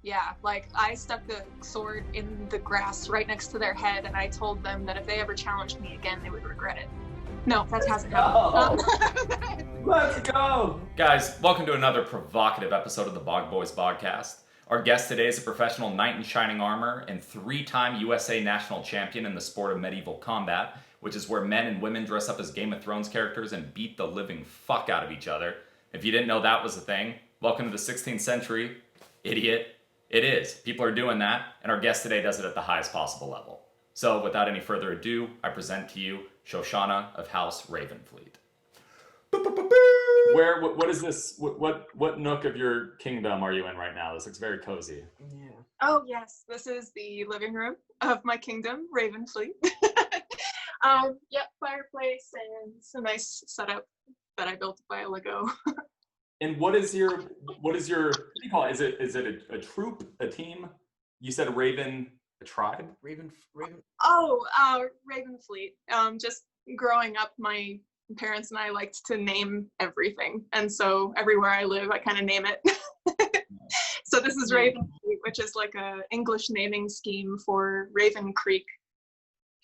Yeah, like I stuck the sword in the grass right next to their head, and I told them that if they ever challenged me again, they would regret it. No, that hasn't happened. Let's go! Guys, welcome to another provocative episode of the Bog Boys Podcast. Our guest today is a professional knight in shining armor and 3-time USA national champion in the sport of medieval combat, which is where men and women dress up as Game of Thrones characters and beat the living fuck out of each other. If you didn't know that was a thing, welcome to the 16th century, idiot. It is. People are doing that, and our guest today does it at the highest possible level. So, without any further ado, I present to you Shoshana of House Ravenfleet. What is this? What nook of your kingdom are you in right now? This looks very cozy. Yeah. Oh yes, this is the living room of my kingdom, Ravenfleet. Yep, fireplace and some nice setup that I built a while ago. And what is your what do you call it? Is it a troop, a team? You said Raven, a tribe? Raven. Oh, Ravenfleet. Just growing up, my parents and I liked to name everything, and so everywhere I live, I kind of name it. So this is Ravenfleet, which is like a English naming scheme for Raven Creek.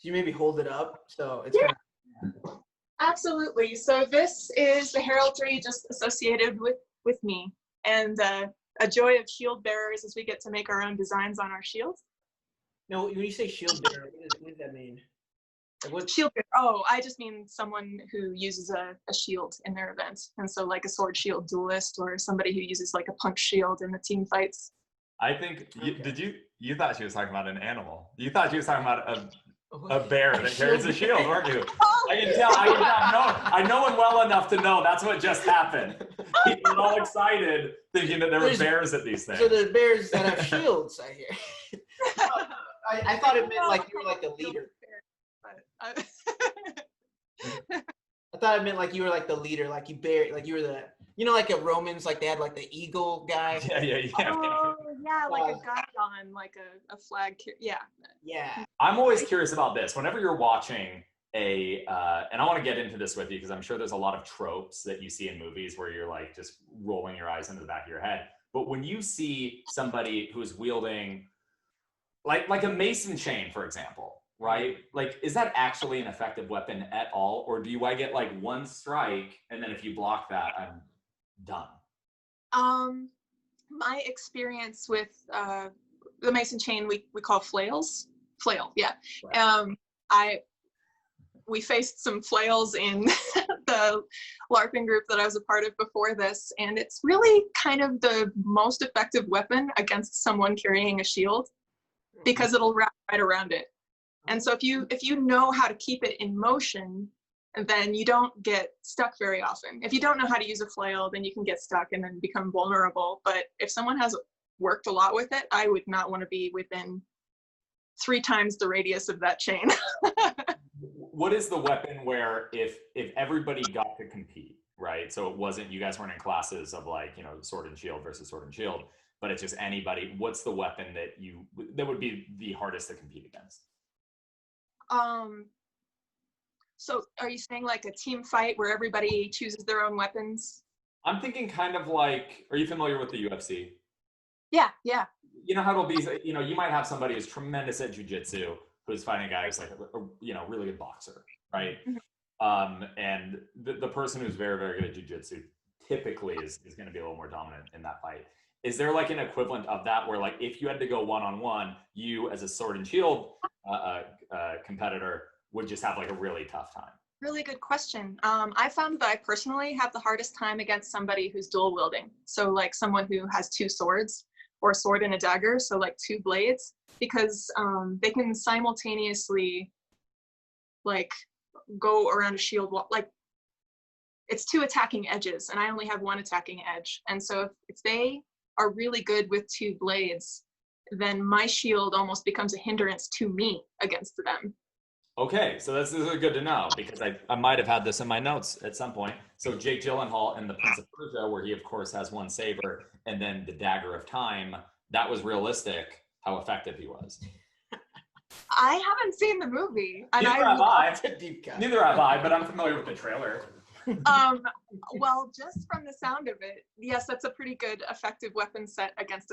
Can you maybe hold it up so it's kind of... Absolutely. So this is the heraldry just associated with me, and a joy of shield bearers is we get to make our own designs on our shields. No, when you say shield bearer, what does that mean? Like what? Shield bearer. Oh, I just mean someone who uses a shield in their event, and so like a sword shield dualist or somebody who uses like a punch shield in the team fights. I think you thought she was talking about an animal. You thought she was talking about a bear that carries a shield, weren't you? I can tell. I know him well enough to know that's what just happened. He was all excited, thinking that there were bears at these things. So there's bears that have shields, I hear. I thought it meant like you were like the leader. I thought it meant like you were like the leader, like you were the, like at Romans, like they had like the eagle guy. Yeah. Oh, yeah, like a guidon, like a flag. Yeah. Yeah. I'm always curious about this. Whenever you're watching and I want to get into this with you because I'm sure there's a lot of tropes that you see in movies where you're like just rolling your eyes into the back of your head. But when you see somebody who's wielding like a mason chain, for example, right? Like, is that actually an effective weapon at all? Or do I get like one strike and then if you block that, I'm done? My experience with the mason chain we call flails. Flail, yeah. Right. We faced some flails in the LARPing group that I was a part of before this, and it's really kind of the most effective weapon against someone carrying a shield because it'll wrap right around it. And so if you know how to keep it in motion, then you don't get stuck very often. If you don't know how to use a flail, then you can get stuck and then become vulnerable. But if someone has worked a lot with it, I would not want to be within 3 times the radius of that chain. What is the weapon where if everybody got to compete, right? So it wasn't, you guys weren't in classes of like, sword and shield versus sword and shield, but it's just anybody. What's the weapon that would be the hardest to compete against? So are you saying like a team fight where everybody chooses their own weapons? I'm thinking kind of like, are you familiar with the UFC? Yeah. You know how it'll be, you might have somebody who's tremendous at jiu-jitsu who's fighting a guy who's like a really good boxer, right? Mm-hmm. And the person who's very, very good at jiu-jitsu typically is going to be a little more dominant in that fight. Is there like an equivalent of that where like if you had to go one-on-one, you as a sword and shield competitor would just have like a really tough time? Really good question. I found that I personally have the hardest time against somebody who's dual wielding. So like someone who has 2 swords or a sword and a dagger, so like 2 blades, because they can simultaneously like go around a shield wall. Like it's 2 attacking edges and I only have 1 attacking edge. And so if they are really good with 2 blades, then my shield almost becomes a hindrance to me against them. Okay, so this is good to know because I might have had this in my notes at some point. So Jake Gyllenhaal in the Prince of Persia, where he of course has 1 saber and then the dagger of time, that was realistic how effective he was. I haven't seen the movie. And Neither have I. Neither have I, but I'm familiar with the trailer. Well, just from the sound of it, yes, that's a pretty good effective weapon set against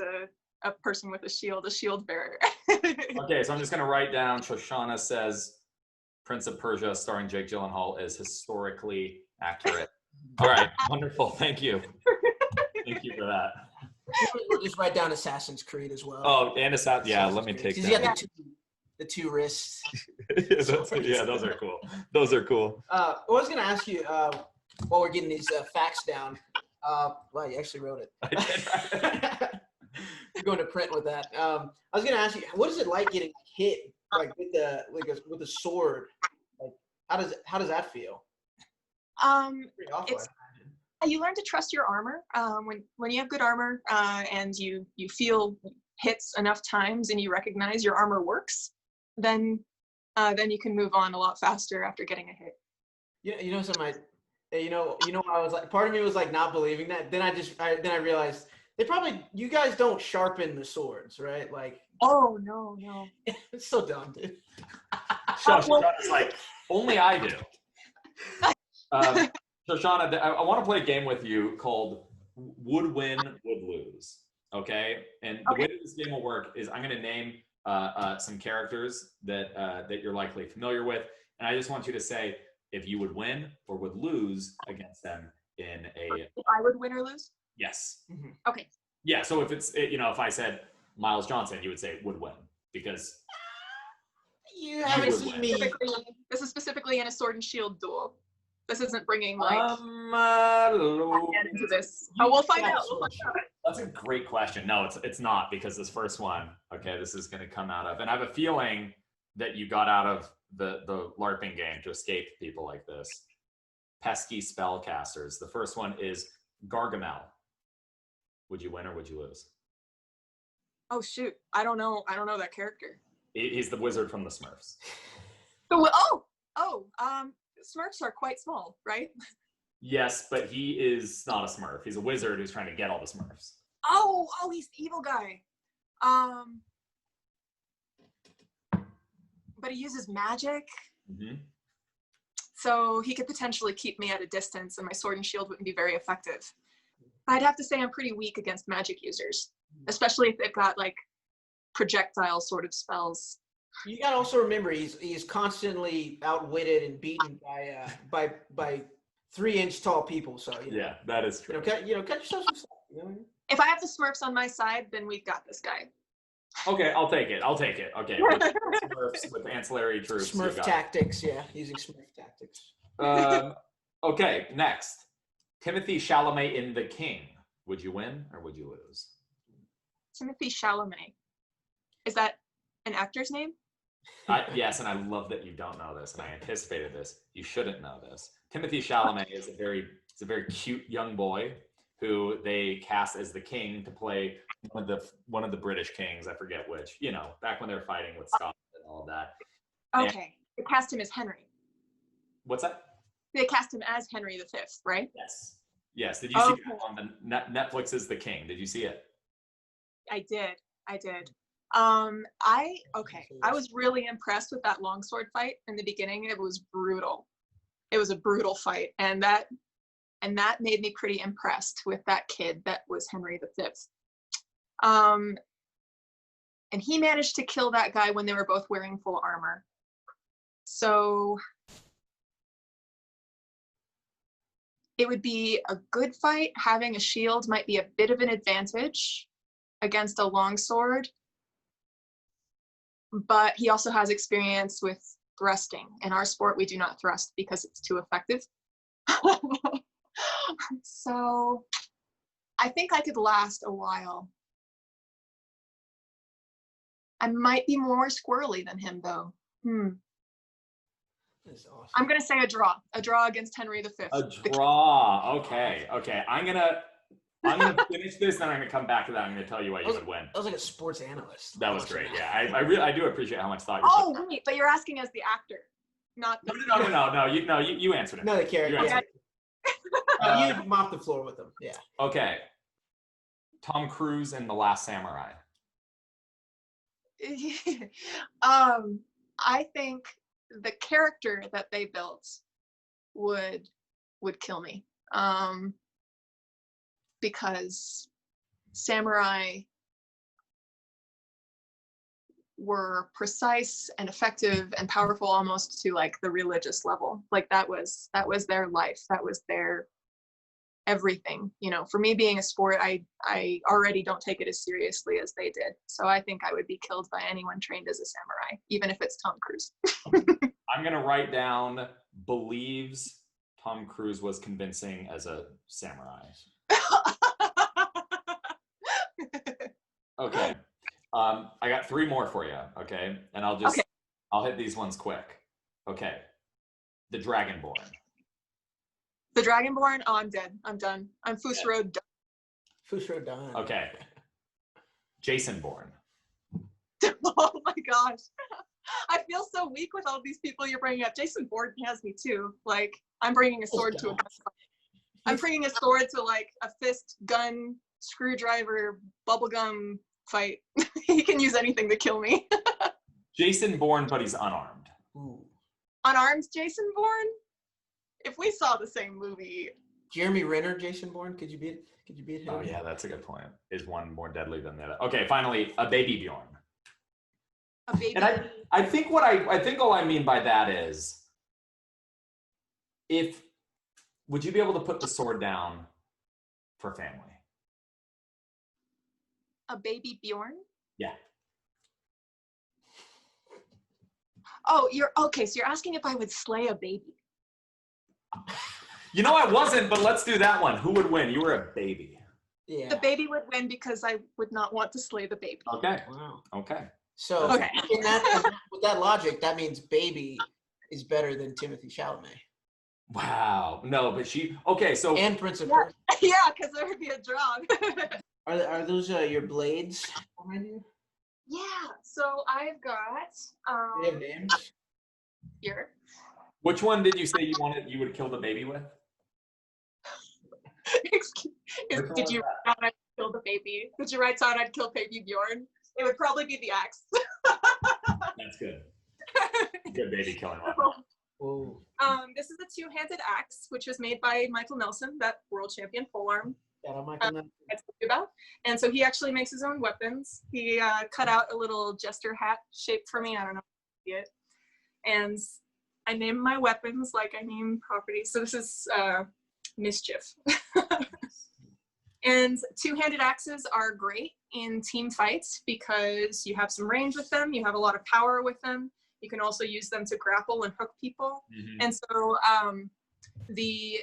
a person with a shield bearer. Okay, so I'm just gonna write down. Shoshana says Prince of Persia starring Jake Gyllenhaal is historically accurate. All right, wonderful. Thank you. Thank you for that. We'll just write down Assassin's Creed as well. Oh, and Assassin's. Yeah, let me take that. Because you have the two wrists. Yeah, those are cool. Those are cool. I was gonna ask you while we're getting these facts down. Wow, you actually wrote it. I did. You're going to print with that. I was gonna ask you, what is it like getting hit like with a sword? Like, how does that feel? Pretty awful, You learn to trust your armor. When you have good armor and you feel hits enough times and you recognize your armor works, then you can move on a lot faster after getting a hit. You know something. I was like, part of me was like not believing that. Then I realized you guys don't sharpen the swords, right? Like, oh no. It's so dumb, dude. Shoshana's like, only I do. Shoshana, I want to play a game with you called Would Win, Would Lose. Okay? And the way that this game will work is I'm going to name some characters that you're likely familiar with. And I just want you to say if you would win or would lose against them in a... If I would win or lose? Yes. Mm-hmm. Okay. Yeah, so if I said Miles Johnson, you would say would win because... You haven't seen me. This is specifically in a sword and shield duel. This isn't bringing like into this. Oh, we'll find out. That's a great question. No, it's not, because this first one, okay, this is going to come out of, and I have a feeling that you got out of the LARPing game to escape people like this. Pesky spellcasters. The first one is Gargamel. Would you win or would you lose? Oh shoot, I don't know that character. He's the wizard from the Smurfs. Smurfs are quite small, right? Yes, but he is not a Smurf. He's a wizard who's trying to get all the Smurfs. Oh, he's the evil guy. But he uses magic. Mm-hmm. So he could potentially keep me at a distance and my sword and shield wouldn't be very effective. I'd have to say I'm pretty weak against magic users, especially if they've got like projectile sort of spells. You gotta also remember he's constantly outwitted and beaten by 3-inch tall people. So yeah, that is true. Cut yourself some slack. If I have the Smurfs on my side, then we've got this guy. Okay, I'll take it. Okay, Smurfs with ancillary troops. Smurf tactics, yeah, using Smurf tactics. Okay, next, Timothee Chalamete in The King. Would you win or would you lose? Timothee Chalamete. Is that an actor's name? Yes, and I love that you don't know this, and I anticipated this. You shouldn't know this. Timothee Chalamete is a very cute young boy who they cast as the king to play one of the British kings. I forget which. Back when they were fighting with Scotland and all of that. Okay, they cast him as Henry. What's that? They cast him as Henry V, right? Yes. Did you see that on the Netflix's The King? Did you see it? I did. I was really impressed with that longsword fight in the beginning. It was brutal. It was a brutal fight, and that made me pretty impressed with that kid that was Henry V. And he managed to kill that guy when they were both wearing full armor. So it would be a good fight. Having a shield might be a bit of an advantage against a longsword. But he also has experience with thrusting. In our sport, we do not thrust because it's too effective. So I think I could last a while. I might be more squirrely than him, though. That's awesome. I'm going to say a draw against Henry V. A draw. Okay. I'm gonna finish this, then I'm gonna come back to that. I'm gonna tell you why you would win. I was like a sports analyst. That was great. Yeah, I do appreciate how much thought you. Oh wait, but you're asking as the actor, not the. No. You answered it. No, the character. You mopped the floor with them. Yeah. Okay. Tom Cruise in The Last Samurai. I think the character that they built would kill me. Because samurai were precise and effective and powerful almost to like the religious level. Like that was their life. That was their everything. You know, for me being a sport, I already don't take it as seriously as they did. So I think I would be killed by anyone trained as a samurai, even if it's Tom Cruise. I'm going to write down believes Tom Cruise was convincing as a samurai. Okay. I got 3 more for you, okay? And I'll hit these ones quick. Okay. The Dragonborn. The Dragonborn? Oh, I'm dead. I'm done. I'm Fusro done. Fusro done. Okay. Jason Bourne. Oh my gosh. I feel so weak with all these people you're bringing up. Jason Bourne has me too. Like, I'm bringing a sword to a I'm bringing a sword to like a fist, gun, screwdriver, bubblegum fight. He can use anything to kill me. Jason Bourne, but he's unarmed. Ooh. Unarmed Jason Bourne? If we saw the same movie. Jeremy Renner, Jason Bourne, could you beat him? Oh yeah, that's a good point. Is one more deadly than the other? Okay, finally, a baby Bjorn. A baby. And I think I think all I mean by that is, would you be able to put the sword down for family? A baby Bjorn? Yeah. Oh, so you're asking if I would slay a baby. You know I wasn't, but let's do that one. Who would win? You were a baby. Yeah. The baby would win because I would not want to slay the baby. Okay. Wow. Okay. So Okay. With that logic, that means baby is better than Timothee Chalamete. Wow. No, but okay, so and Prince of Persia. Yeah, because there would be a draw. Are those your blades behind you? Yeah. So I've got Do they have names? here. which one did you say you would kill the baby with? Did you write down I'd kill the baby? Did you write down I'd kill baby Bjorn? It would probably be the axe. That's good. Good baby killing weapon. Whoa. This is a 2-handed axe, which was made by Michael Nelson, that world champion polearm. Yeah, Michael Nelson. I told you about. And so he actually makes his own weapons. He cut out a little jester hat shaped for me. I don't know if you see it. And I name my weapons like I name properties. So this is mischief. And 2-handed axes are great in team fights because you have some range with them. You have a lot of power with them. You can also use them to grapple and hook people. Mm-hmm. And so the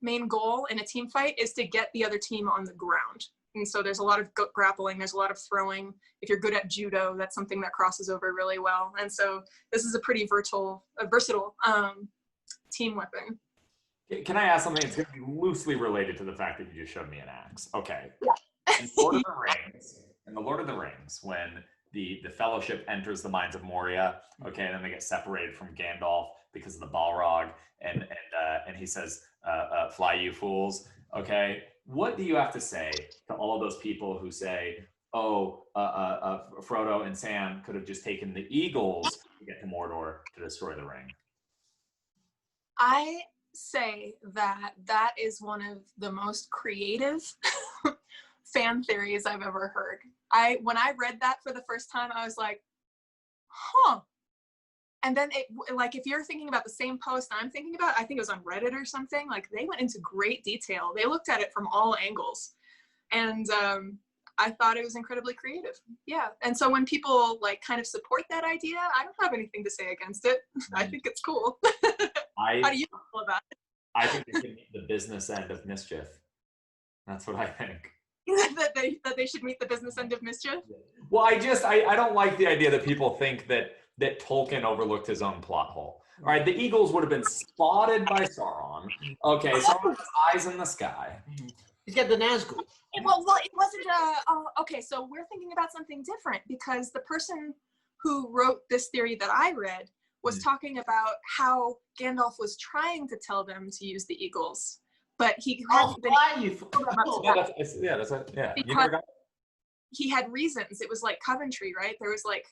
main goal in a team fight is to get the other team on the ground. And so there's a lot of grappling, there's a lot of throwing. If you're good at judo, that's something that crosses over really well. And so this is a pretty versatile team weapon. Can I ask something that's going to be loosely related to the fact that you just showed me an axe? Okay. Yeah. In the Lord of the Rings, when the Fellowship enters the Mines of Moria, okay, and then they get separated from Gandalf because of the Balrog, and he says, "Fly, you fools." Okay, what do you have to say to all of those people who say, "Oh, Frodo and Sam could have just taken the eagles to get to Mordor to destroy the ring"? I say that is one of the most creative fan theories I've ever heard. When I read that for the first time, I was like, huh. And then if you're thinking about the same post I'm thinking about, I think it was on Reddit or something, like they went into great detail. They looked at it from all angles. And I thought it was incredibly creative. Yeah. And so when people like kind of support that idea, I don't have anything to say against it. I think it's cool. How do you feel about it? I think they should meet the business end of mischief. That's what I think. that they should meet the business end of mischief? Well, I don't like the idea that people think that Tolkien overlooked his own plot hole. All right, the eagles would have been spotted by Sauron. Okay, Sauron's eyes in the sky. He's got the Nazgul. Well, it wasn't okay, so we're thinking about something different because the person who wrote this theory that I read was talking about how Gandalf was trying to tell them to use the eagles, but he hadn't been because he had reasons. It was like Coventry, right? There was like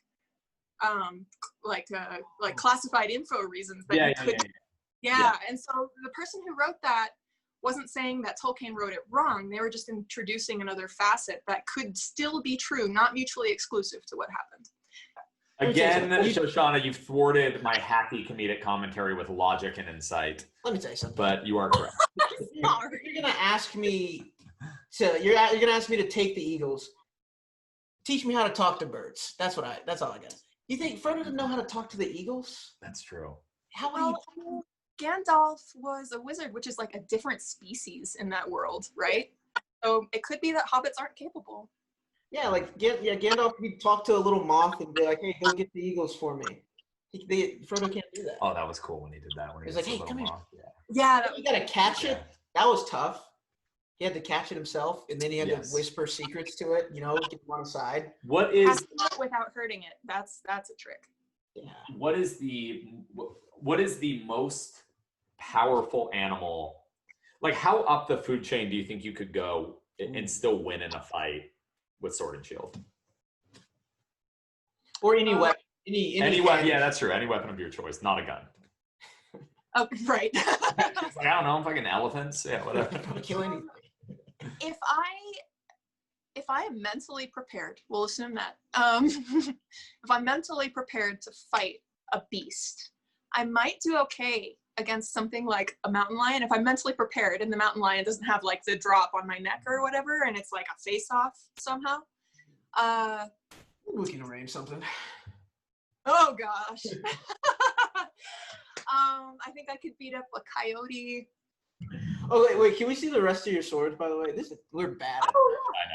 classified info reasons that you couldn't. Yeah. And so the person who wrote that wasn't saying that Tolkien wrote it wrong. They were just introducing another facet that could still be true, not mutually exclusive to what happened. Again, Shoshana, you've thwarted my hacky comedic commentary with logic and insight. Let me tell you something. But you are correct. Sorry. You're gonna ask me to take the Eagles. Teach me how to talk to birds. That's all I got. You think Frodo didn't know how to talk to the Eagles? That's true. How would Well, Gandalf was a wizard, which is like a different species in that world, right? So it could be that hobbits aren't capable. Yeah, like Gandalf could talk to a little moth and be like, "Hey, go get the eagles for me." Frodo can't do that. Oh, that was cool when he did that. When He was like, "Hey, come here." Yeah, You gotta catch it. That was tough. He had to catch it himself, and then he had to whisper secrets to it. You know, get him on the side. What is without hurting it? That's a trick. Yeah. What is the most powerful animal? Like, how up the food chain do you think you could go and still win in a fight with sword and shield? Or any weapon. Any weapon. Yeah, that's true. Any weapon of your choice, not a gun. Oh, right. Like, I don't know, fucking elephants. Yeah, whatever. Kill anything. If I am mentally prepared, we'll assume that. If I'm mentally prepared to fight a beast, I might do okay against something like a mountain lion. If I'm mentally prepared and the mountain lion doesn't have like the drop on my neck or whatever, and it's like a face-off somehow. We can arrange something. Oh gosh. I think I could beat up a coyote. Oh wait, can we see the rest of your swords, by the way? We're bad at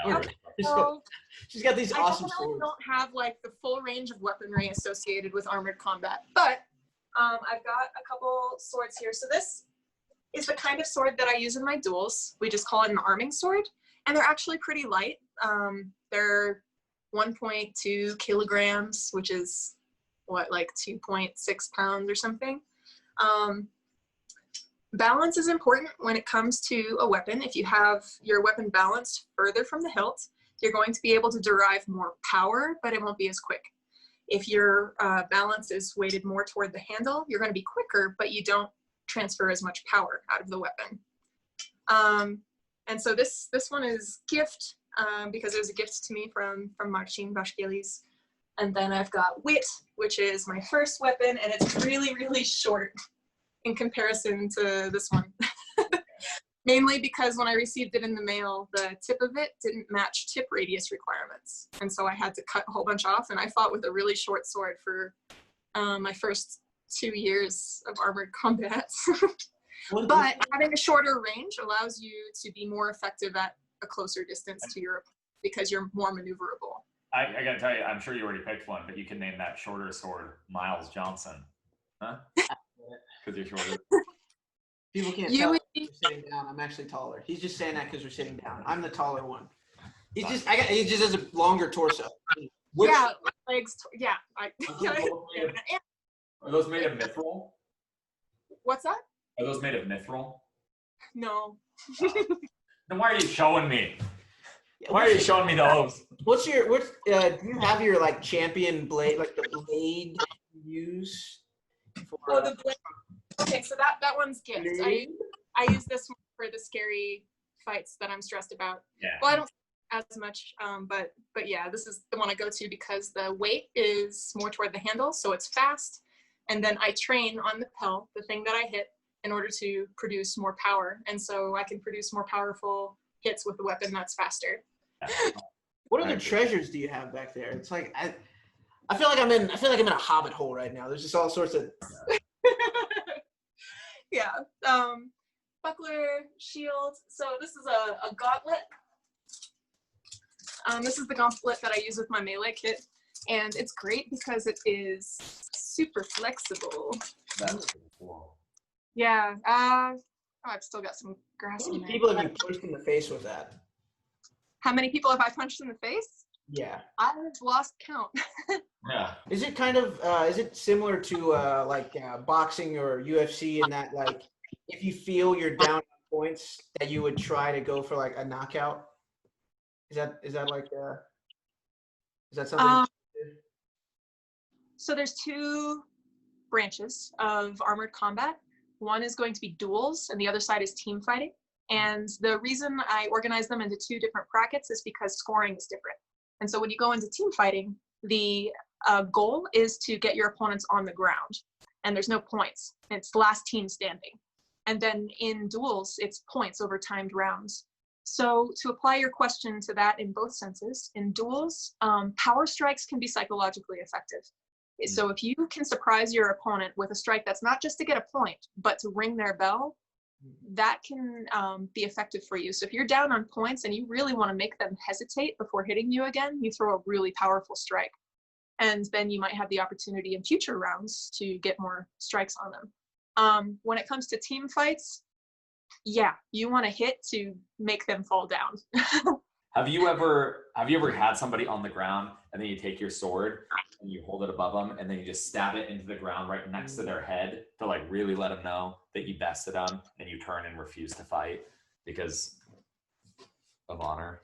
I know. So, she's got these awesome I swords. don't have like the full range of weaponry associated with armored combat, but I've got a couple swords here. So this is the kind of sword that I use in my duels. We just call it an arming sword, and they're actually pretty light. They're 1.2 kilograms, which is like 2.6 pounds or something. Balance is important when it comes to a weapon. If you have your weapon balanced further from the hilt, you're going to be able to derive more power, but it won't be as quick. If your balance is weighted more toward the handle, you're going to be quicker, but you don't transfer as much power out of the weapon. And so this one is gift, because it was a gift to me from Marcin Bashkilis. And then I've got wit, which is my first weapon, and it's really, really short in comparison to this one. Mainly because when I received it in the mail, the tip of it didn't match tip radius requirements. And so I had to cut a whole bunch off, and I fought with a really short sword for my first 2 years of armored combat. But having a shorter range allows you to be more effective at a closer distance to your opponent because you're more maneuverable. I gotta tell you, I'm sure you already picked one, but you can name that shorter sword Miles Johnson. Huh? Because you're shorter. People can't tell we're sitting down. I'm actually taller. He's just saying that because we're sitting down. I'm the taller one. He just has a longer torso. Yeah, legs. Yeah. Are those made of mithril? What's that? Are those made of mithril? No. Then why are you showing me? Why are you showing me those? Do you have your like champion blade, like the blade you use? For, the blade. Okay, so that one's gift. I use this one for the scary fights that I'm stressed about. Yeah. Well, I don't as much, but yeah, this is the one I go to because the weight is more toward the handle, so it's fast. And then I train on the pel, the thing that I hit, in order to produce more power. And so I can produce more powerful hits with a weapon that's faster. What other treasures do you have back there? It's like I feel like I'm in a hobbit hole right now. There's just all sorts of yeah. Buckler, shield. So this is a gauntlet. This is the gauntlet that I use with my melee kit, and it's great because it is super flexible. That's cool. Yeah. I've still got some grass. How many people have you punched in the face with that? How many people have I punched in the face? Yeah. I've lost count. Yeah. Is it kind of is it similar to boxing or UFC in that like if you feel you're down points that you would try to go for like a knockout? Is that like is that something? So there's two branches of armored combat. One is going to be duels, and the other side is team fighting. And the reason I organize them into 2 different brackets is because scoring is different. And so when you go into team fighting, the goal is to get your opponents on the ground, and there's no points. It's last team standing. And then in duels, it's points over timed rounds. So to apply your question to that in both senses, in duels, power strikes can be psychologically effective. So if you can surprise your opponent with a strike that's not just to get a point, but to ring their bell, that can be effective for you. So if you're down on points and you really want to make them hesitate before hitting you again, you throw a really powerful strike. And then you might have the opportunity in future rounds to get more strikes on them. When it comes to team fights, yeah, you want to hit to make them fall down. Have you ever had somebody on the ground and then you take your sword and you hold it above them and then you just stab it into the ground right next to their head to like really let them know that you bested them, and you turn and refuse to fight because of honor?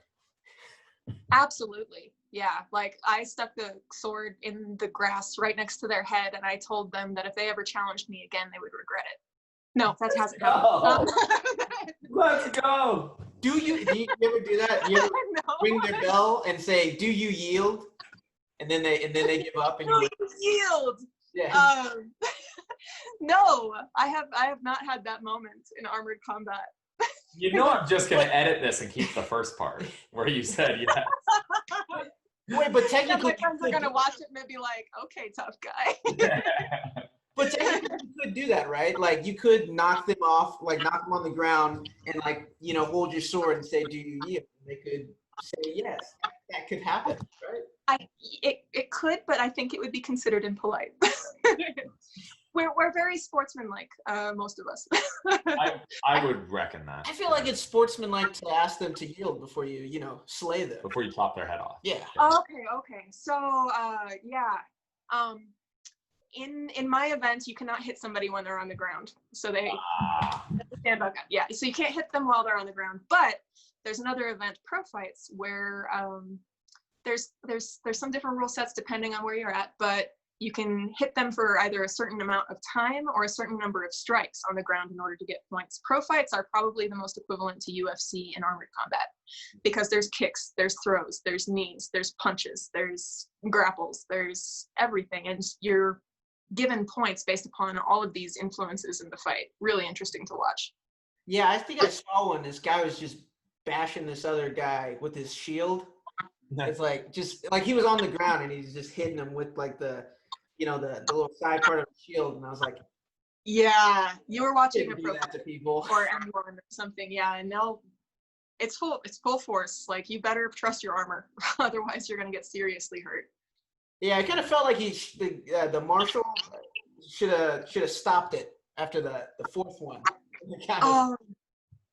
Absolutely. Yeah. Like I stuck the sword in the grass right next to their head, and I told them that if they ever challenged me again, they would regret it. No, that hasn't happened. Let's go. Do you ever do that? You ever ring their bell and say, "Do you yield?" And then they give up and you yield. Yeah. No, I have not had that moment in armored combat. You know, I'm just gonna edit this and keep the first part where you said yes. Wait, but technically, my friends are gonna watch it and be like, "Okay, tough guy." But technically, you could do that, right? Like you could knock them off, like knock them on the ground, and like hold your sword and say, "Do you yield?" And they could say yes. That could happen, right? It could, but I think it would be considered impolite. We're very sportsmanlike, most of us. I would reckon that. I feel like it's sportsmanlike to ask them to yield before you slay them. Before you chop their head off. Yeah. Okay. So yeah. In my event, you cannot hit somebody when they're on the ground. So they stand back up. Yeah. So you can't hit them while they're on the ground. But there's another event, pro fights, where there's some different rule sets depending on where you're at, but you can hit them for either a certain amount of time or a certain number of strikes on the ground in order to get points. Pro fights are probably the most equivalent to UFC in armored combat because there's kicks, there's throws, there's knees, there's punches, there's grapples, there's everything. And you're given points based upon all of these influences in the fight. Really interesting to watch. Yeah, I think I saw one. This guy was just bashing this other guy with his shield. It's like just like he was on the ground and he's just hitting him with like the little side part of the shield, and I was like, yeah, you were watching a do pro that to people or anyone or something. Yeah, and it's full force. Like you better trust your armor, otherwise you're gonna get seriously hurt. Yeah, I kind of felt like the marshal should have stopped it after the fourth one.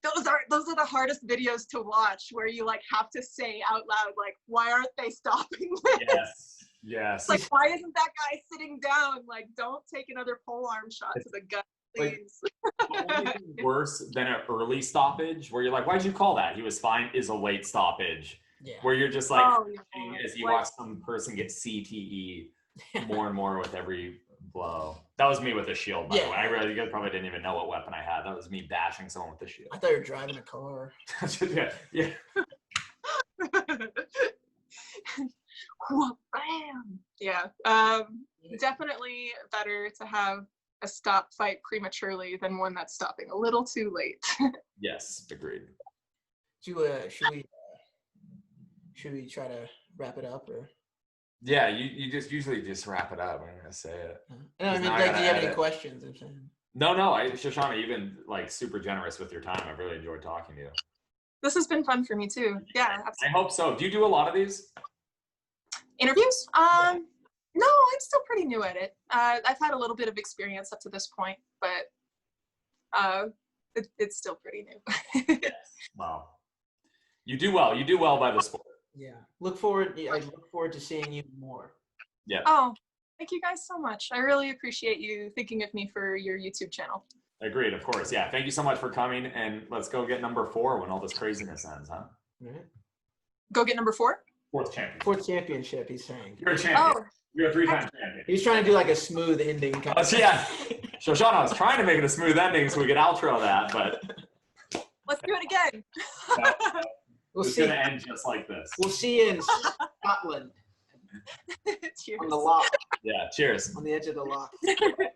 Those are the hardest videos to watch, where you like have to say out loud, like, why aren't they stopping this? Yes. Like, why isn't that guy sitting down? Like, don't take another pole arm shot to the gut, please. Like, worse than an early stoppage where you're like, why'd you call that? He was fine, is a late stoppage. Yeah. Where you're just like, as you like, watch some person get CTE more and more with every blow. That was me with a shield, by the way. You guys probably didn't even know what weapon I had. That was me bashing someone with the shield. I thought you were driving a car. yeah. Bam. Yeah. Definitely better to have a stop fight prematurely than one that's stopping a little too late. Yes, agreed. Should we try to wrap it up or? Yeah, you just usually just wrap it up. I'm gonna say it. No, I mean, like, do you have any questions? I'm saying. No. Shoshana, you've been like super generous with your time. I've really enjoyed talking to you. This has been fun for me too. Yeah, absolutely. I hope so. Do you do a lot of these interviews? No, I'm still pretty new at it. I've had a little bit of experience up to this point, but it's still pretty new. Yes. Wow. You do well. You do well by the sport. Yeah. I look forward to seeing you more. Yeah. Oh, thank you guys so much. I really appreciate you thinking of me for your YouTube channel. Agreed, of course. Yeah. Thank you so much for coming, and let's go get number 4 when all this craziness ends, huh? All right. Go get number 4? Fourth championship, he's saying. You're a champion. Oh. You're a 3-time champion. He's trying to do like a smooth ending. Yeah. Shoshana was trying to make it a smooth ending so we could outro that, but Let's do it again. We'll It's see. gonna end just like this. We'll see you in Scotland Cheers. on the lock, Yeah, cheers. on the edge of the lock. Freaking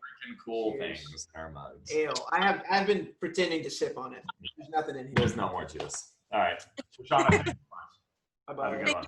cool Cheers. things. Our mugs. Ale. I've been pretending to sip on it. There's nothing in here. There's no more juice. All right. Shoshana, thank you so much. Bye Have a bye. good one.